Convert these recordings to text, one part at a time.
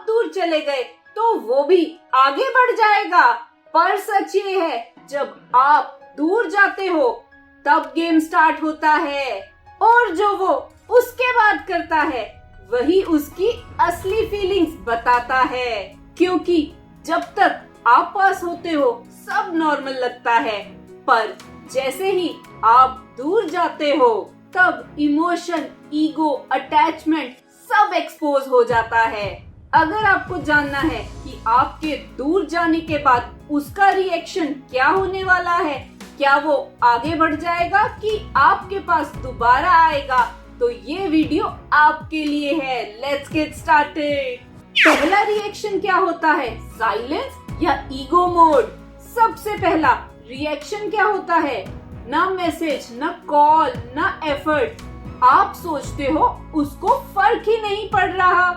दूर चले गए तो वो भी आगे बढ़ जाएगा। पर सच ये है, जब आप दूर जाते हो तब गेम स्टार्ट होता है, और जो वो उसके बाद करता है वही उसकी असली फीलिंग्स बताता है। क्योंकि जब तक आप पास होते हो सब नॉर्मल लगता है, पर जैसे ही आप दूर जाते हो तब इमोशन, ईगो, अटैचमेंट सब एक्सपोज हो जाता है। अगर आपको जानना है कि आपके दूर जाने के बाद उसका रिएक्शन क्या होने वाला है, क्या वो आगे बढ़ जाएगा कि आपके पास दोबारा आएगा, तो ये वीडियो आपके लिए है। Let's get started. पहला रिएक्शन क्या होता है, साइलेंस या ईगो मोड? सबसे पहला रिएक्शन क्या होता है, ना मैसेज, ना कॉल, ना एफर्ट। आप सोचते हो उसको फर्क ही नहीं पड़ रहा,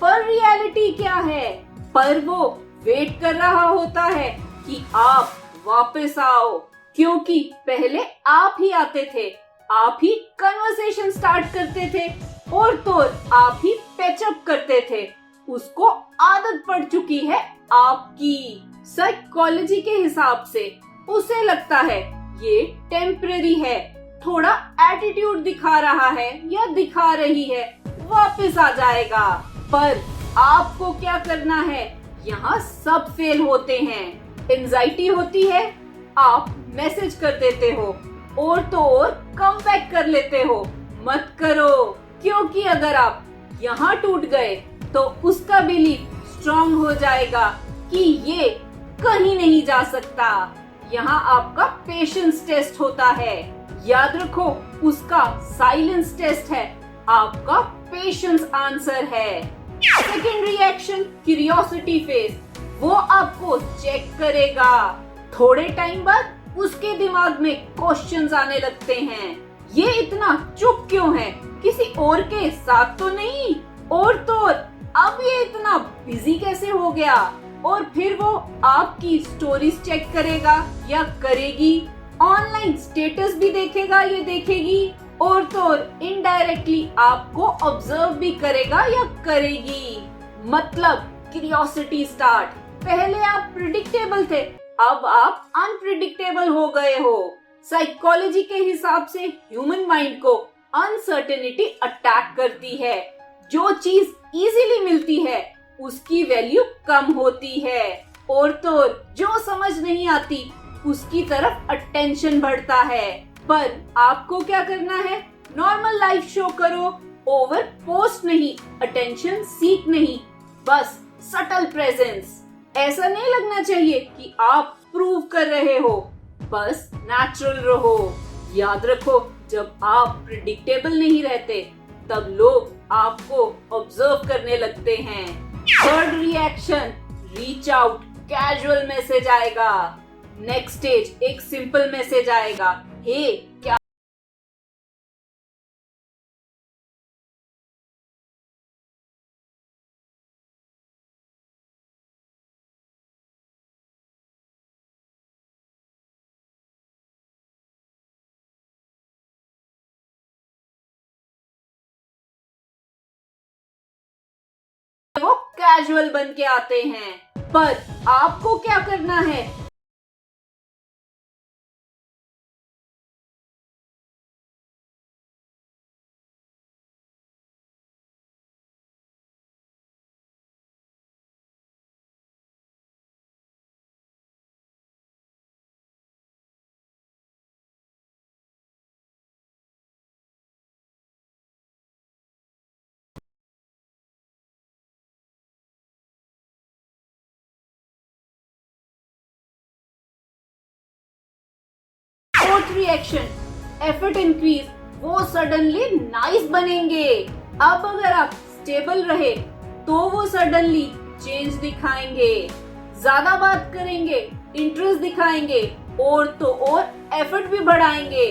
पर रियलिटी क्या है, पर वो वेट कर रहा होता है कि आप वापस आओ। क्योंकि पहले आप ही आते थे, आप ही कन्वर्सेशन स्टार्ट करते थे, और तो आप ही पैचअप करते थे। उसको आदत पड़ चुकी है आपकी। साइकोलॉजी के हिसाब से उसे लगता है ये टेम्पररी है, थोड़ा एटीट्यूड दिखा रहा है या दिखा रही है, वापस आ जाएगा। पर आपको क्या करना है, यहाँ सब फेल होते हैं। एंजाइटी होती है, आप मैसेज कर देते हो, और तो और कम बैक कर लेते हो। मत करो, क्योंकि अगर आप यहाँ टूट गए तो उसका बिलीफ स्ट्रॉन्ग हो जाएगा कि ये कहीं नहीं जा सकता। यहाँ आपका पेशेंस टेस्ट होता है। याद रखो, उसका साइलेंस टेस्ट है, आपका पेशेंस आंसर है। Second reaction, curiosity phase. वो आपको चेक करेगा। थोड़े टाइम बाद उसके दिमाग में क्वेश्चंस आने लगते हैं। ये इतना चुप क्यों है, किसी और के साथ तो नहीं, और तो अब ये इतना बिजी कैसे हो गया। और फिर वो आपकी स्टोरीज चेक करेगा या करेगी, ऑनलाइन स्टेटस भी देखेगा, ये देखेगी, और तो इनडायरेक्टली आपको ऑब्जर्व भी करेगा या करेगी। मतलब क्यूरियोसिटी स्टार्ट। पहले आप प्रिडिक्टेबल थे, अब आप अनप्रिडिक्टेबल हो गए हो। साइकोलॉजी के हिसाब से ह्यूमन माइंड को अनसर्टेनिटी अटैक करती है। जो चीज इजीली मिलती है उसकी वैल्यू कम होती है, और तो जो समझ नहीं आती उसकी तरफ अटेंशन बढ़ता है। पर आपको क्या करना है, नॉर्मल लाइफ शो करो, ओवर पोस्ट नहीं, अटेंशन सीक नहीं, बस सटल प्रेजेंस। ऐसा नहीं लगना चाहिए कि आप प्रूव कर रहे हो, बस नेचुरल रहो। याद रखो, जब आप प्रिडिक्टेबल नहीं रहते तब लोग आपको ऑब्जर्व करने लगते हैं। Third reaction, reach out. Casual message आएगा। नेक्स्ट स्टेज, एक सिंपल मैसेज आएगा, हे क्या वो कैजुअल बन के आते हैं। पर आपको क्या करना है, फोर्थ रिएक्शन, एफर्ट इंक्रीज। वो सडनली नाइस बनेंगे। अब अगर आप स्टेबल रहे तो वो सडनली चेंज दिखाएंगे, ज्यादा बात करेंगे, इंटरेस्ट दिखाएंगे, और तो और एफर्ट भी बढ़ाएंगे।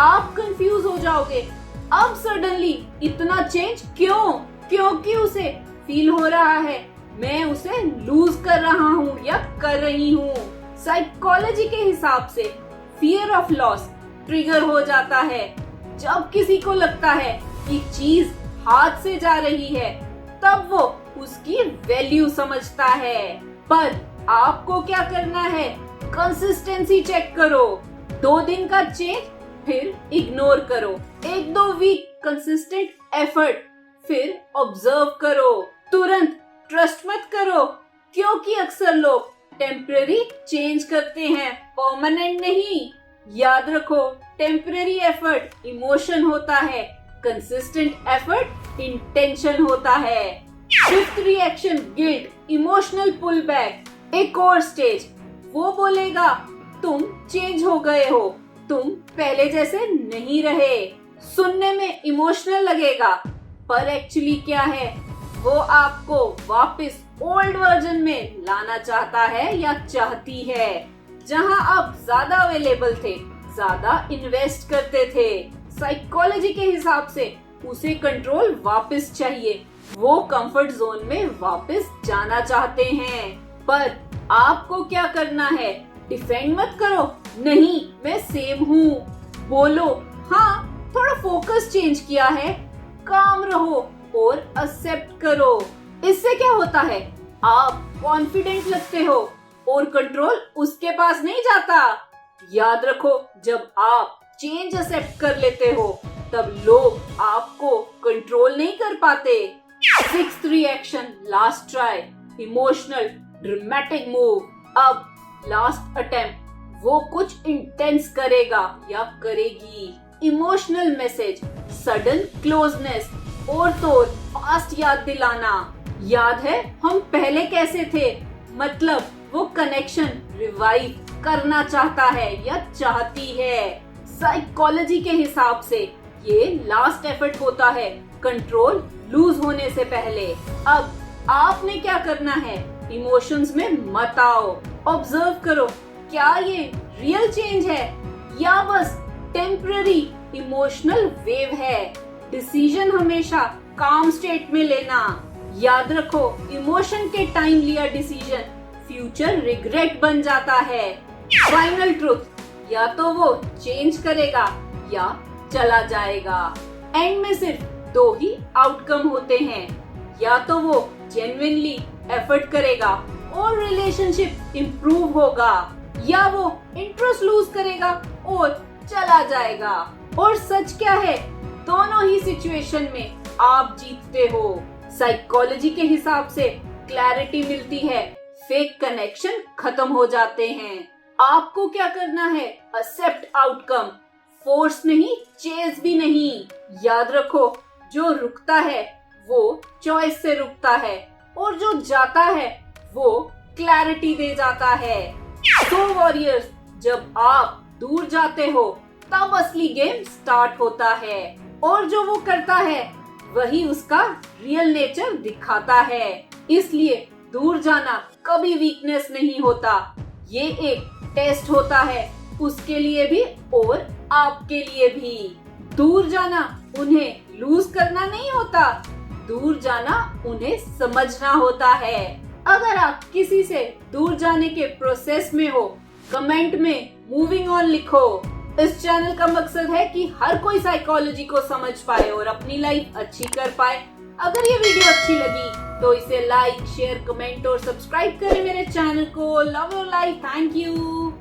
आप कंफ्यूज हो जाओगे, अब सडनली इतना चेंज क्यों? क्योंकि उसे फील हो रहा है मैं उसे लूज कर रहा हूँ या कर रही हूँ। साइकोलॉजी के हिसाब से फियर ऑफ लॉस ट्रिगर हो जाता है। जब किसी को लगता है कि चीज हाथ से जा रही है, तब वो उसकी वैल्यू समझता है। पर आपको क्या करना है, कंसिस्टेंसी चेक करो। 2 दिन का चेंज फिर इग्नोर करो, 1-2 वीक कंसिस्टेंट एफर्ट फिर ऑब्जर्व करो। तुरंत ट्रस्ट मत करो, क्योंकि अक्सर लोग टेम्पररी चेंज करते हैं, परमानेंट नहीं। याद रखो, टेम्पररी एफर्ट इमोशन होता है, कंसिस्टेंट एफर्ट इंटेंशन होता है। Fifth reaction guilt, emotional pull back. एक और स्टेज, वो बोलेगा तुम चेंज हो गए हो, तुम पहले जैसे नहीं रहे। सुनने में इमोशनल लगेगा, पर एक्चुअली क्या है, वो आपको वापस ओल्ड वर्जन में लाना चाहता है या चाहती है, जहां आप ज्यादा अवेलेबल थे, ज्यादा इन्वेस्ट करते थे। साइकोलॉजी के हिसाब से उसे कंट्रोल वापस चाहिए, वो कंफर्ट जोन में वापस जाना चाहते हैं। पर आपको क्या करना है, डिफेंड मत करो, नहीं मैं सेम हूँ। बोलो हाँ, थोड़ा फोकस चेंज किया है, काम रहो और एक्सेप्ट करो। इससे क्या होता है, आप कॉन्फिडेंट लगते हो और कंट्रोल उसके पास नहीं जाता। याद रखो, जब आप चेंज एक्सेप्ट कर लेते हो, तब लोग आपको कंट्रोल नहीं कर पाते। Sixth reaction last try, emotional dramatic move. अब लास्ट अटेम्प्ट, वो कुछ इंटेंस करेगा या करेगी। इमोशनल मैसेज, सडन क्लोजनेस और तो फास्ट याद दिलाना। याद है हम पहले कैसे थे, मतलब वो कनेक्शन रिवाइव करना चाहता है या चाहती है। साइकोलॉजी के हिसाब से ये लास्ट एफर्ट होता है, कंट्रोल लूज होने से पहले। अब आपने क्या करना है, इमोशंस में मत आओ, ऑब्जर्व करो, क्या ये रियल चेंज है या बस टेम्पररी इमोशनल वेव है। डिसीजन हमेशा काम स्टेट में लेना। याद रखो, इमोशन के टाइम लिया डिसीजन फ्यूचर रिग्रेट बन जाता है। फाइनल ट्रुथ, या तो वो चेंज करेगा या चला जाएगा। एंड में सिर्फ 2 ही आउटकम होते हैं, या तो वो जेन्युइनली एफर्ट करेगा और रिलेशनशिप इम्प्रूव होगा, या वो इंटरेस्ट लूज करेगा और चला जाएगा। और सच क्या है, दोनों ही सिचुएशन में आप जीतते हो। साइकोलॉजी के हिसाब से क्लैरिटी मिलती है, फेक कनेक्शन खत्म हो जाते हैं। आपको क्या करना है, एक्सेप्ट आउटकम, फोर्स नहीं, चेज भी नहीं। याद रखो, जो रुकता है वो चॉइस से रुकता है और जो जाता है वो क्लैरिटी दे जाता है। तो वॉरियर्स, जब आप दूर जाते हो तब असली गेम स्टार्ट होता है, और जो वो करता है वही उसका रियल नेचर दिखाता है। इसलिए दूर जाना कभी वीकनेस नहीं होता, ये एक टेस्ट होता है, उसके लिए भी और आपके लिए भी। दूर जाना उन्हें लूज करना नहीं होता, दूर जाना उन्हें समझना होता है। अगर आप किसी से दूर जाने के प्रोसेस में हो, कमेंट में मूविंग ऑन लिखो। इस चैनल का मकसद है कि हर कोई साइकोलॉजी को समझ पाए और अपनी लाइफ अच्छी कर पाए। अगर ये वीडियो अच्छी लगी तो इसे लाइक, शेयर, कमेंट और सब्सक्राइब करें मेरे चैनल को। Love your life, thank you.